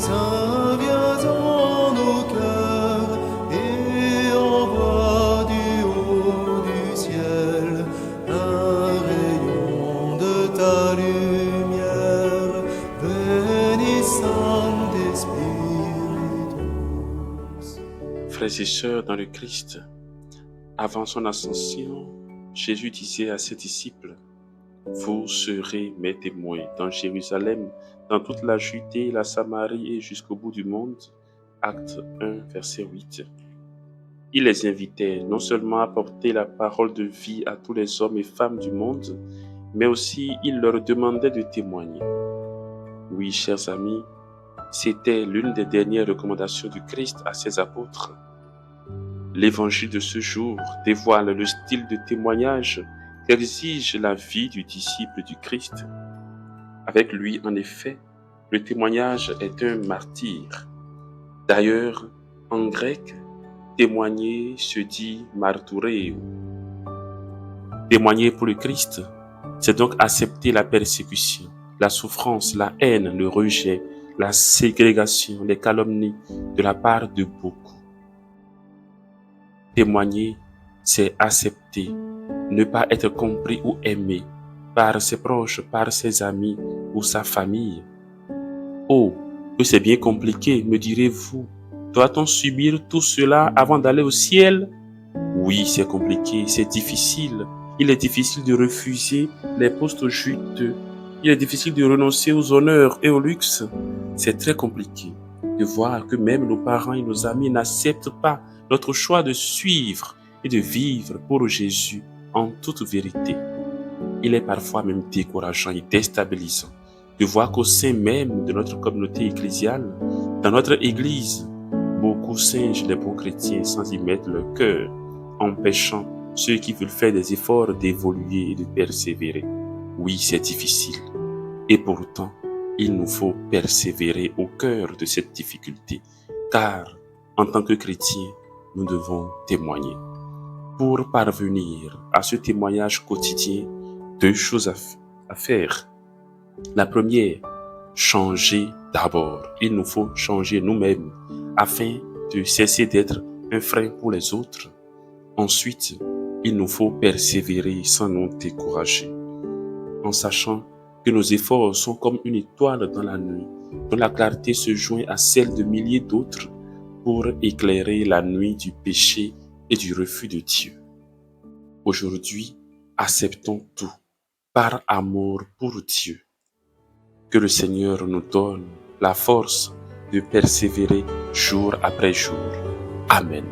Saint, viens dans nos cœurs et envoie du haut du ciel un rayon de ta lumière. Veni Sancte Spiritus. Frères et sœurs dans le Christ, avant son ascension, Jésus disait à ses disciples: vous serez mes témoins dans Jérusalem, dans toute la Judée, la Samarie et jusqu'au bout du monde. Acte 1, verset 8. Il les invitait non seulement à porter la parole de vie à tous les hommes et femmes du monde, mais aussi il leur demandait de témoigner. Oui, chers amis, c'était l'une des dernières recommandations du Christ à ses apôtres. L'évangile de ce jour dévoile le style de témoignage qu'exige la vie du disciple du Christ. Avec lui, en effet, le témoignage est un martyre. D'ailleurs, en grec, témoigner se dit martyreo. Témoigner pour le Christ, c'est donc accepter la persécution, la souffrance, la haine, le rejet, la ségrégation, les calomnies de la part de beaucoup. Témoigner, c'est accepter, ne pas être compris ou aimé par ses proches, par ses amis ou sa famille. Oh, que c'est bien compliqué, me direz-vous. Doit-on subir tout cela avant d'aller au ciel? Oui, c'est compliqué, c'est difficile. Il est difficile de refuser les postes juteux. Il est difficile de renoncer aux honneurs et au luxe. C'est très compliqué de voir que même nos parents et nos amis n'acceptent pas notre choix de suivre et de vivre pour Jésus en toute vérité. Il est parfois même décourageant et déstabilisant de voir qu'au sein même de notre communauté ecclésiale, dans notre Église, beaucoup singent les bons chrétiens sans y mettre leur cœur, empêchant ceux qui veulent faire des efforts d'évoluer et de persévérer. Oui, c'est difficile. Et pourtant, il nous faut persévérer au cœur de cette difficulté, car en tant que chrétiens, nous devons témoigner. Pour parvenir à ce témoignage quotidien, deux choses à faire. La première, changer d'abord. Il nous faut changer nous-mêmes afin de cesser d'être un frein pour les autres. Ensuite, il nous faut persévérer sans nous décourager, en sachant que nos efforts sont comme une étoile dans la nuit, dont la clarté se joint à celle de milliers d'autres pour éclairer la nuit du péché et du refus de Dieu. Aujourd'hui, acceptons tout par amour pour Dieu. Que le Seigneur nous donne la force de persévérer jour après jour. Amen.